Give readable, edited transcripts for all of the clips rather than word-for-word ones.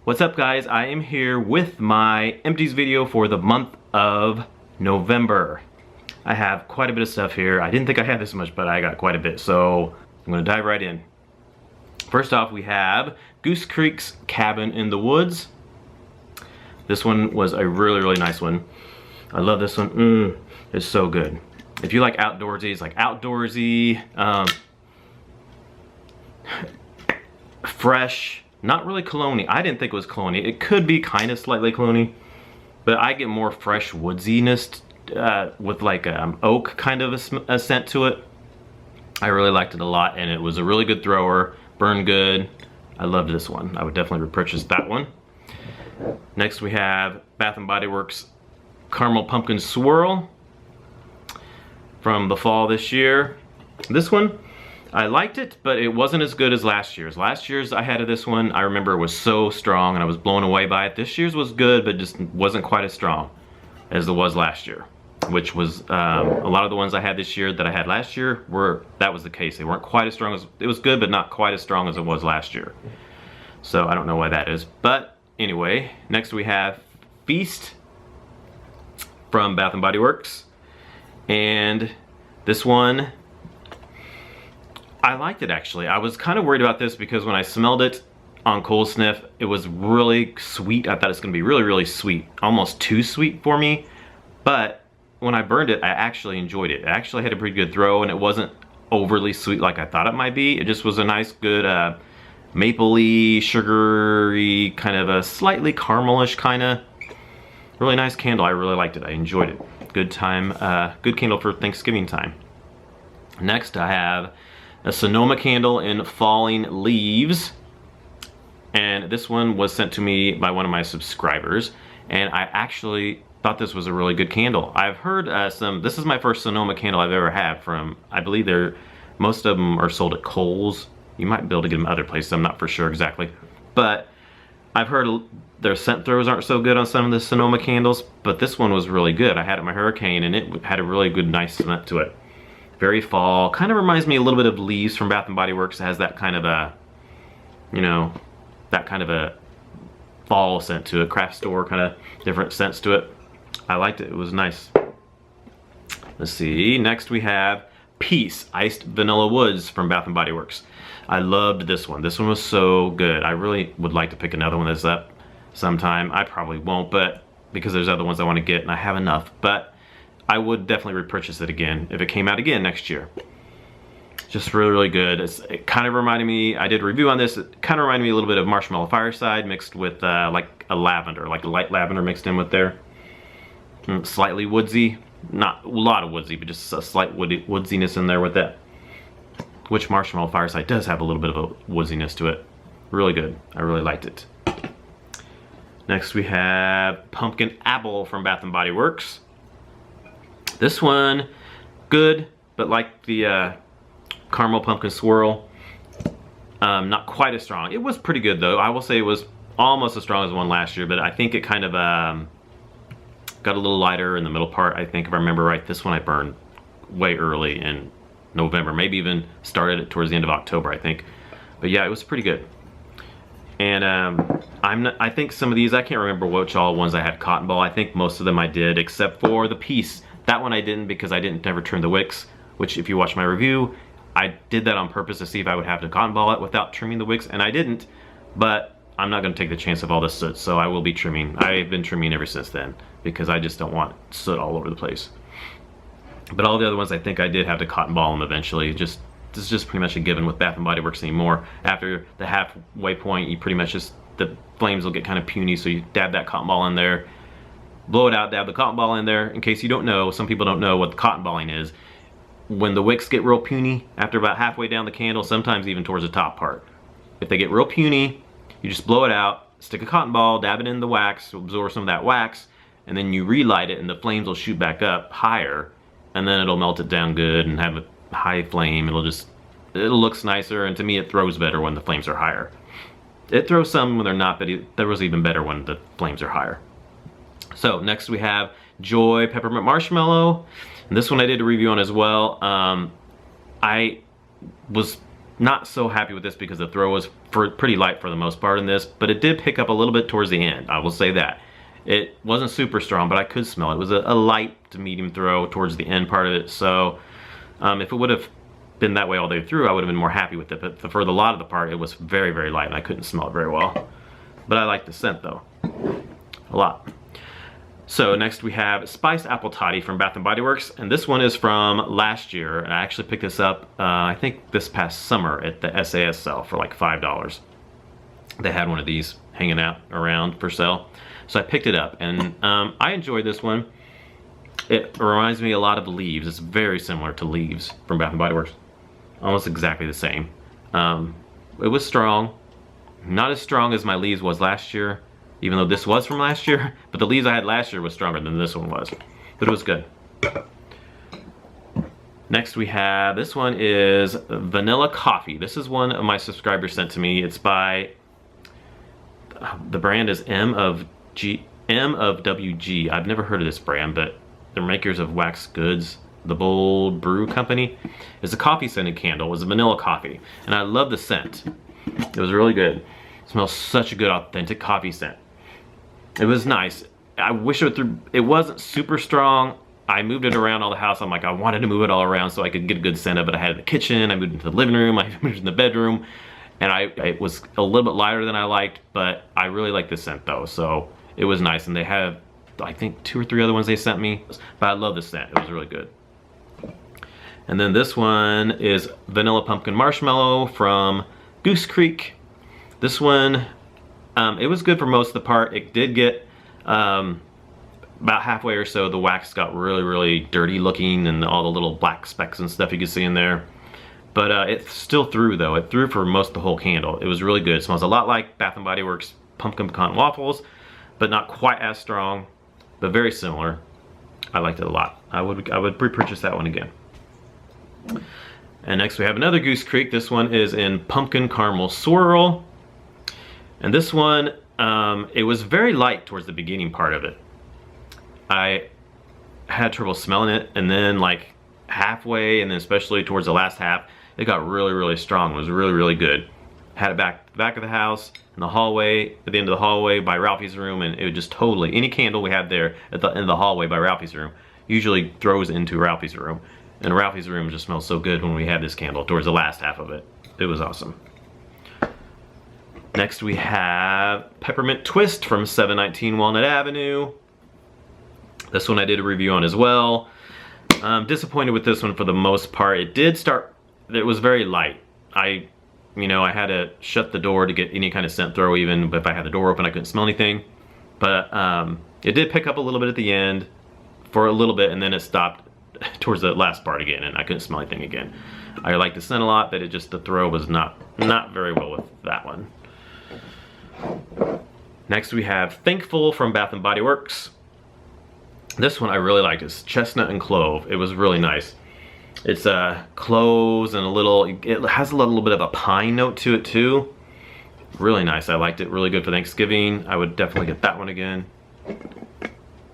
What's up guys, I am here with my empties video for the month of November. I have quite a bit of stuff here. I didn't think I had this much, but I got quite a bit, so I'm gonna dive right in. First off, we have Goose Creek's Cabin in the Woods. This one was a really nice one. I love this one. It's so good. If you like outdoorsy, it's like outdoorsy, fresh. Not really cologne-y. I didn't think it was cologne-y. It could be kind of slightly cologne-y, but I get more fresh woodsiness with like oak kind of a scent to it. I really liked it a lot, and it was a really good thrower. Burned good. I loved this one. I would definitely repurchase that one. Next we have Bath & Body Works Caramel Pumpkin Swirl from the fall this year. This one, I liked it, but it wasn't as good as last year's. Last year's I had this one, I remember it was so strong and I was blown away by it. This year's was good, but just wasn't quite as strong as it was last year, which was a lot of the ones I had this year that I had last year that was the case. They weren't quite as strong as, it was good, but not quite as strong as it was last year. So I don't know why that is. But anyway, next we have Feast from Bath & Body Works. And this one, I liked it actually. I was kind of worried about this because when I smelled it on cold sniff, it was really sweet. I thought it was gonna be really sweet, almost too sweet for me. But when I burned it, I actually enjoyed it. It actually had a pretty good throw, and it wasn't overly sweet like I thought it might be. It just was a nice, good mapley, sugary, kind of a slightly caramelish kind of, really nice candle. I really liked it. I enjoyed it. Good time, good candle for Thanksgiving time. Next I have a Sonoma candle in Falling Leaves, and this one was sent to me by one of my subscribers, and I actually thought this was a really good candle. I've heard this is my first Sonoma candle I've ever had from, I believe most of them are sold at Kohl's. You might be able to get them other places, I'm not for sure exactly, but I've heard their scent throws aren't so good on some of the Sonoma candles, but this one was really good. I had it in my Hurricane and it had a really good nice scent to it. Very fall, kind of reminds me a little bit of Leaves from Bath & Body Works. It has that kind of a, you know, that kind of a fall scent to it, craft store kind of different scents to it. I liked it, it was nice. Let's see, next we have Peace Iced Vanilla Woods from Bath & Body Works. I loved this one. This one was so good. I really would like to pick another one that's up sometime. I probably won't, but because there's other ones I want to get and I have enough, but I would definitely repurchase it again if it came out again next year. Just really good. It kind of reminded me, I did a review on this, it kind of reminded me a little bit of Marshmallow Fireside mixed with like a lavender, like a light lavender mixed in with there. Slightly woodsy, not a lot of woodsy, but just a slight woodsiness in there with that. Which Marshmallow Fireside does have a little bit of a woodsiness to it. Really good, I really liked it. Next we have Pumpkin Apple from Bath & Body Works. This one, good, but like the Caramel Pumpkin Swirl, not quite as strong. It was pretty good though. I will say it was almost as strong as the one last year, but I think it kind of got a little lighter in the middle part, I think, if I remember right. This one I burned way early in November, maybe even started it towards the end of October, I think. But yeah, it was pretty good. And I think some of these, I can't remember which all ones I had cotton ball. I think most of them I did, except for the Peace. That one I didn't because I didn't ever trim the wicks, which if you watch my review, I did that on purpose to see if I would have to cotton ball it without trimming the wicks, and I didn't, but I'm not gonna take the chance of all this soot, so I will be trimming. I've been trimming ever since then because I just don't want soot all over the place. But all the other ones I think I did have to cotton ball them eventually. This is just pretty much a given with Bath & Body Works anymore. After the halfway point, you pretty much just, the flames will get kind of puny, so you dab that cotton ball in there, blow it out, dab the cotton ball in there. In case you don't know, some people don't know what the cotton balling is. When the wicks get real puny, after about halfway down the candle, sometimes even towards the top part, if they get real puny, you just blow it out, stick a cotton ball, dab it in the wax, absorb some of that wax, and then you relight it and the flames will shoot back up higher, and then it'll melt it down good and have a high flame. It looks nicer, and to me it throws better when the flames are higher. It throws some when they're not, but it throws even better when the flames are higher. So next we have Joy Peppermint Marshmallow, and this one I did a review on as well. I was not so happy with this because the throw was pretty light for the most part in this, but it did pick up a little bit towards the end. I will say that. It wasn't super strong, but I could smell it. It was a light to medium throw towards the end part of it. So if it would have been that way all the way through, I would have been more happy with it. But for the lot of the part, it was very, very light, and I couldn't smell it very well. But I like the scent though, a lot. So next we have Spiced Apple Toddy from Bath & Body Works, and this one is from last year, and I actually picked this up, I think this past summer at the SAS sale for like $5. They had one of these hanging out around for sale, so I picked it up, and I enjoyed this one. It reminds me a lot of Leaves. It's very similar to Leaves from Bath & Body Works, almost exactly the same. It was strong, not as strong as my Leaves was last year, even though this was from last year, but the Leaves I had last year was stronger than this one was, but it was good. Next we have, this one is Vanilla Coffee. This is one of my subscribers sent to me. It's by, the brand is M of WG. I've never heard of this brand, but they're makers of wax goods. The Bold Brew Company. It's a coffee scented candle. It was a vanilla coffee, and I love the scent. It was really good. It smells such a good authentic coffee scent. It was nice. I wish it wasn't super strong. I moved it around all the house. I'm like, I wanted to move it all around so I could get a good scent of it. I had it in the kitchen, I moved it into the living room, I moved it in the bedroom, and it was a little bit lighter than I liked, but I really like the scent though, so it was nice. And they have, I think, 2 or 3 other ones they sent me, but I love the scent. It was really good. And then this one is Vanilla Pumpkin Marshmallow from Goose Creek. This one, it was good for most of the part. It did get about halfway or so, the wax got really, really dirty looking, and all the little black specks and stuff you can see in there. But it still threw though. It threw for most of the whole candle. It was really good. It smells a lot like Bath & Body Works Pumpkin Pecan Waffles, but not quite as strong, but very similar. I liked it a lot. I would repurchase that one again. And next we have another Goose Creek. This one is in Pumpkin Caramel Swirl. And this one, it was very light towards the beginning part of it. I had trouble smelling it, and then like halfway, and then especially towards the last half, it got really, really strong. It was really, really good. Had it back of the house, in the hallway, at the end of the hallway by Ralphie's room, and it would just totally, any candle we had there at the end of the hallway by Ralphie's room usually throws into Ralphie's room. And Ralphie's room just smells so good when we had this candle towards the last half of it. It was awesome. Next we have Peppermint Twist from 719 Walnut Avenue. This one I did a review on as well. I'm disappointed with this one for the most part. It was very light. I had to shut the door to get any kind of scent throw even, but if I had the door open I couldn't smell anything. But it did pick up a little bit at the end for a little bit, and then it stopped towards the last part again, and I couldn't smell anything again. I like the scent a lot, but the throw was not very well with that one. Next we have Thankful from Bath & Body Works. This one I really liked. It's Chestnut and Clove. It was really nice. It's cloves and it has a little bit of a pine note to it too. Really nice. I liked it. Really good for Thanksgiving. I would definitely get that one again.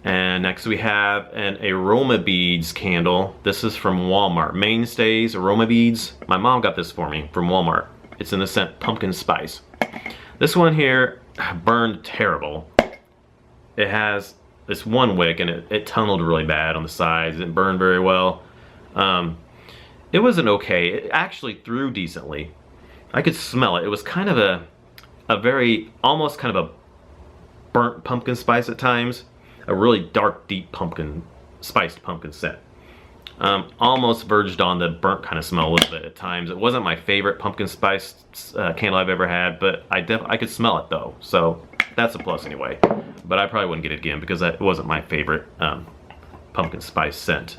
And next we have an Aroma Beads candle. This is from Walmart. Mainstays Aroma Beads. My mom got this for me from Walmart. It's in the scent Pumpkin Spice. This one here burned terrible. It has this one wick, and it tunneled really bad on the sides. It didn't burn very well. It wasn't okay. It actually threw decently. I could smell it. It was kind of almost kind of a burnt pumpkin spice at times. A really dark, deep spiced pumpkin scent. Almost verged on the burnt kind of smell a little bit at times. It wasn't my favorite pumpkin spice candle I've ever had, but I could smell it though, so that's a plus anyway. But I probably wouldn't get it again because it wasn't my favorite pumpkin spice scent.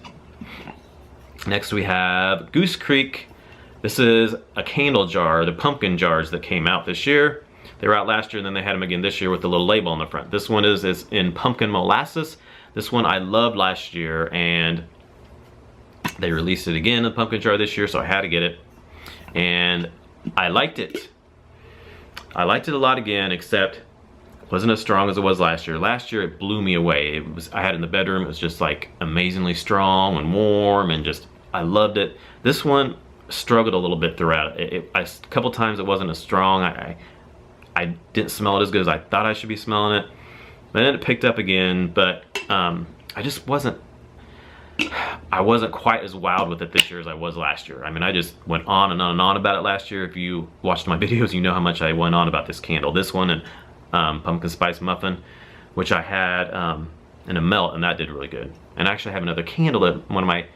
Next we have Goose Creek. This is a candle jar, the pumpkin jars that came out this year. They were out last year, and then they had them again this year with the little label on the front. This one is in Pumpkin Molasses. This one I loved last year, and they released it again in the pumpkin jar this year, so I had to get it. And I liked it. I liked it a lot again, except it wasn't as strong as it was last year. Last year it blew me away. I had it in the bedroom. It was just like amazingly strong and warm, and just I loved it. This one struggled a little bit throughout. A couple times it wasn't as strong. I didn't smell it as good as I thought I should be smelling it. But then it picked up again, but I just wasn't quite as wild with it this year as I was last year. I mean, I just went on and on and on about it last year. If you watched my videos, you know how much I went on about this candle. This one and pumpkin spice muffin, which I had in a melt, and that did really good. And I actually have another candle that one of my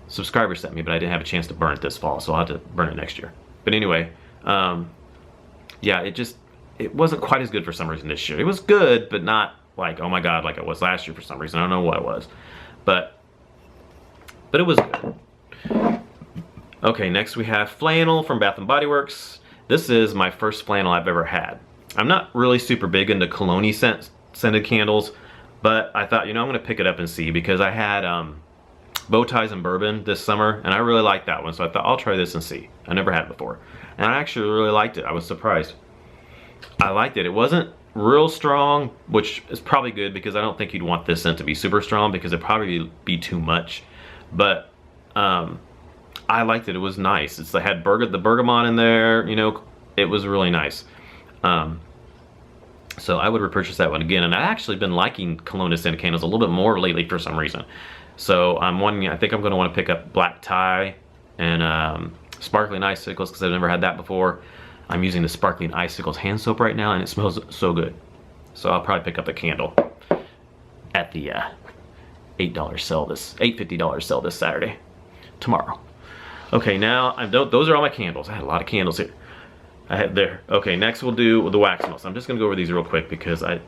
subscribers sent me, but I didn't have a chance to burn it this fall, so I'll have to burn it next year. But anyway, yeah, it wasn't quite as good for some reason this year. It was good, but not like, oh my God, like it was last year for some reason. I don't know what it was, but it was good. Okay, next we have flannel from Bath & Body Works. This is my first flannel I've ever had. I'm not really super big into cologne scented candles, but I thought, you know, I'm gonna pick it up and see, because I had bow ties and bourbon this summer, and I really liked that one, so I thought I'll try this and see. I never had it before, and I actually really liked it. I was surprised. I liked it. It wasn't real strong, which is probably good, because I don't think you'd want this scent to be super strong, because it'd probably be too much. But I liked it. It was nice. It had the bergamot in there, you know. It was really nice. So I would repurchase that one again, and I've actually been liking cologne scented candles a little bit more lately for some reason. So I think I'm going to want to pick up black tie and sparkling icicles, because I've never had that before. I'm using the sparkling icicles hand soap right now, and it smells so good. So I'll probably pick up a candle at the $8 sale, $8.50 sale this Saturday, tomorrow. Okay, now those are all my candles. I had a lot of candles here. I had there. Okay, next we'll do the wax melts. I'm just gonna go over these real quick, because I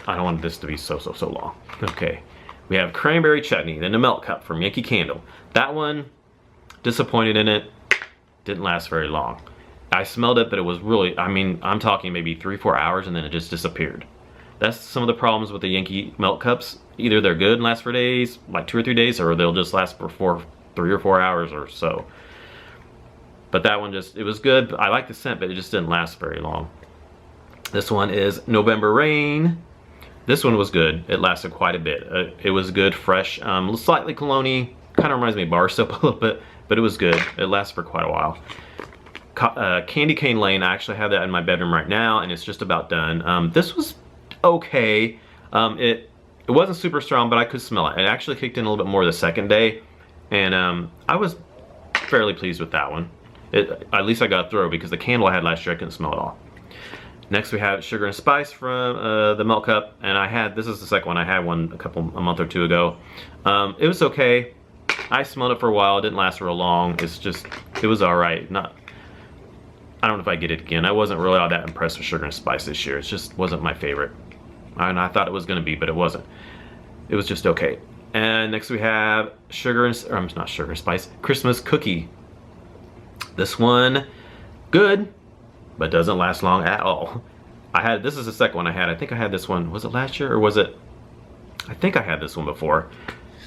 don't want this to be so long. Okay, we have cranberry chutney, then the melt cup from Yankee Candle. That one, disappointed in it. Didn't last very long. I smelled it, but it was really, I mean, I'm talking maybe 3-4 hours, and then it just disappeared. That's some of the problems with the Yankee melt cups. Either they're good and last for days, like 2 or 3 days, or they'll just last for 3 or 4 hours or so. But that one it was good. I like the scent, but it just didn't last very long. This one is November Rain. This one was good. It lasted quite a bit. It was good, fresh, slightly cologne-y. Kind of reminds me of bar soap a little bit, but it was good. It lasted for quite a while. Candy Cane Lane, I actually have that in my bedroom right now, and it's just about done. This was okay. It wasn't super strong, but I could smell it. It actually kicked in a little bit more the second day, and I was fairly pleased with that one. At least I got through, because the candle I had last year, I couldn't smell it all. Next we have Sugar and Spice from the Melt Cup, and this is the second one. I had one a month or two ago. It was okay. I smelled it for a while. It didn't last real long. It was all right. I don't know if I get it again. I wasn't really all that impressed with Sugar and Spice this year. It just wasn't my favorite. And I thought it was going to be, but it wasn't. It was just okay. And next we have not Sugar and Spice, Christmas Cookie. This one, good, but doesn't last long at all. This is the second one I had. I think I had this one, was it last year, or was it? I think I had this one before.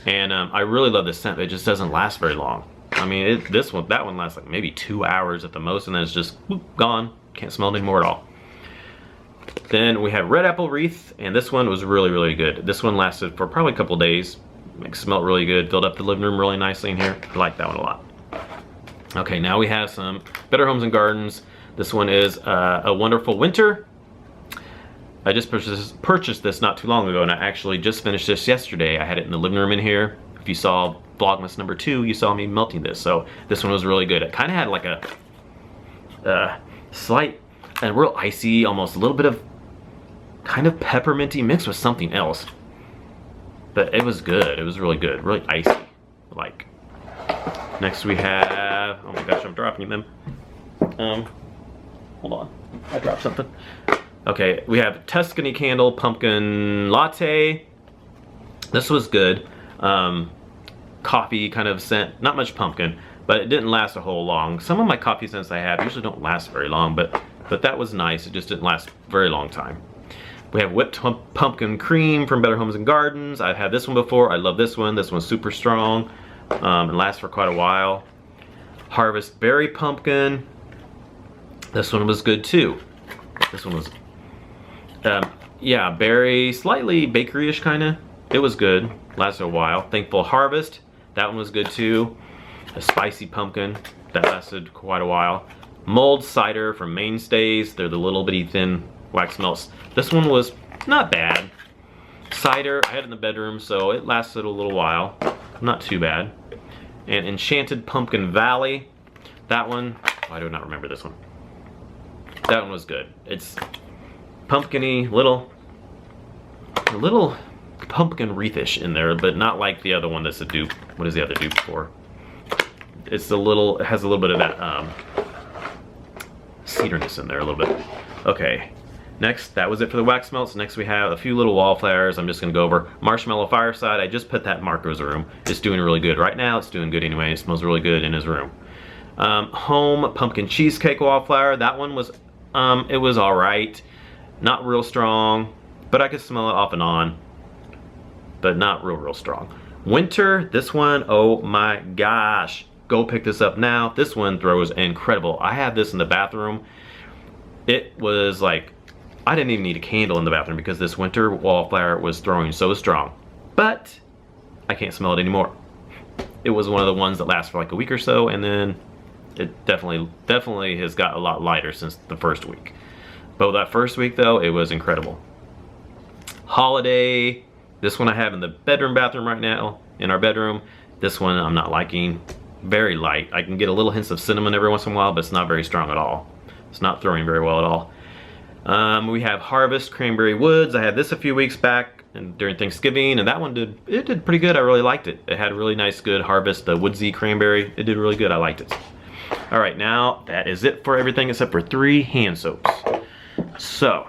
And I really love this scent. It just doesn't last very long. I mean, that one lasts like maybe 2 hours at the most, and then it's just whoop, gone. Can't smell it anymore at all. Then we have Red Apple Wreath, and this one was really, really good. This one lasted for probably a couple days. It smelled really good, filled up the living room really nicely in here. I like that one a lot. Okay, now we have some Better Homes and Gardens. This one is A Wonderful Winter. I just purchased this not too long ago, and I actually just finished this yesterday. I had it in the living room in here. If you saw Vlogmas number 2, you saw me melting this. So this one was really good. It kind of had like a slight and real icy, almost a little bit of kind of pepperminty mixed with something else. But it was good. It was really good. Really icy. Like. Next we have, oh my gosh, I'm dropping them. Hold on, I dropped something. Okay, we have Tuscany Candle Pumpkin Latte. This was good. Coffee kind of scent, not much pumpkin, but it didn't last a whole long. Some of my coffee scents I have usually don't last very long, but that was nice. It just didn't last a very long time. We have Whipped Pumpkin Cream from Better Homes and Gardens. I've had this one before. I love this one. This one's super strong. And lasts for quite a while. Harvest Berry Pumpkin. This one was good too. This one was, yeah, berry, slightly bakery-ish kind of. It was good, lasted a while. Thankful Harvest, that one was good too. A spicy pumpkin, that lasted quite a while. Mulled cider from Mainstays. They're the little bitty thin wax melts. This one was not bad. Cider, I had it in the bedroom, so it lasted a little while. Not too bad. And Enchanted Pumpkin Valley. That one, why do I not remember this one? That one was good. It's pumpkin-y, little pumpkin wreathish in there, but not like the other one that's a dupe. What is the other dupe for? It has a little bit of that cederness in there a little bit. Okay, next, that was it for the wax melts. Next we have a few little wallflowers. I'm just gonna go over Marshmallow Fireside. I just put that in Marco's room. It's doing really good. Right now it's doing good anyway. It smells really good in his room. Home Pumpkin Cheesecake Wallflower. That one was, it was all right. Not real strong, but I could smell it off and on, but not real strong. Winter, this one, oh my gosh. Go pick this up now. This one throws incredible. I have this in the bathroom. It was like, I didn't even need a candle in the bathroom because this winter wallflower was throwing so strong. But I can't smell it anymore. It was one of the ones that lasts for like a week or so, and then it definitely has got a lot lighter since the first week. But that first week though, it was incredible. Holiday, this one I have in the bathroom right now, in our bedroom. This one I'm not liking. Very light. I can get a little hints of cinnamon every once in a while, but it's not very strong at all. It's not throwing very well at all. We have Harvest Cranberry Woods. I had this a few weeks back and during Thanksgiving, and that one did pretty good. I really liked it. It had a really nice, good harvest, the woodsy cranberry. It did really good. I liked it. All right, now that is it for everything except for 3 hand soaps. So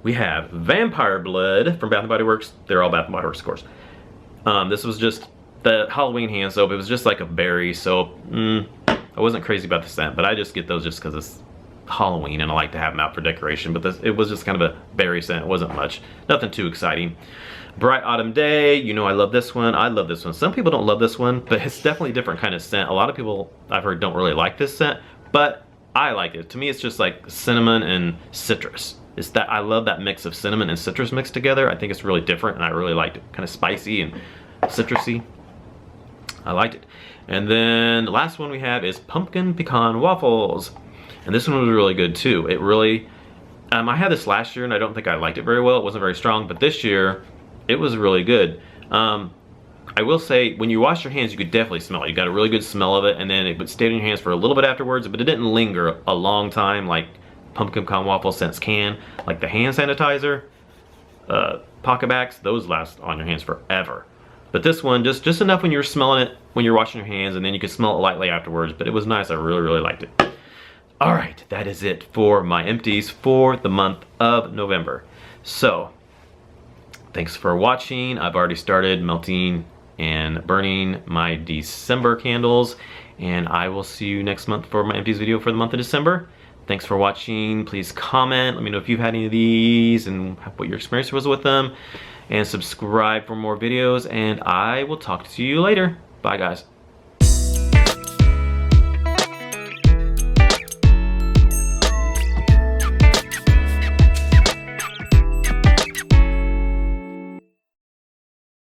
we have Vampire Blood from Bath & Body Works. They're all Bath & Body Works, of course. This was just the Halloween hand soap. It was just like a berry soap. I wasn't crazy about the scent, but I just get those just because it's Halloween and I like to have them out for decoration. But it was just kind of a berry scent. It wasn't much. Nothing too exciting. Bright Autumn Day. You know I love this one. I love this one. Some people don't love this one, but it's definitely a different kind of scent. A lot of people I've heard don't really like this scent, but I like it. To me, it's just like cinnamon and citrus. It's that I love that mix of cinnamon and citrus mixed together. I think it's really different, and I really liked it. Kind of spicy and citrusy. I liked it. And then the last one we have is Pumpkin Pecan Waffles. And this one was really good too. It really, I had this last year and I don't think I liked it very well. It wasn't very strong, but this year it was really good. I will say, when you wash your hands, you could definitely smell it. You got a really good smell of it, and then it would stay in your hands for a little bit afterwards, but it didn't linger a long time like Pumpkin Pecan Waffle scents can. Like the hand sanitizer, pocket backs, those last on your hands forever. But this one, just enough when you're smelling it, when you're washing your hands, and then you could smell it lightly afterwards, but it was nice. I really liked it. All right, that is it for my empties for the month of November. So, thanks for watching. I've already started melting and burning my December candles, and I will see you next month for my empties video for the month of December. Thanks for watching. Please comment. Let me know if you've had any of these and what your experience was with them. And subscribe for more videos, and I will talk to you later. Bye, guys.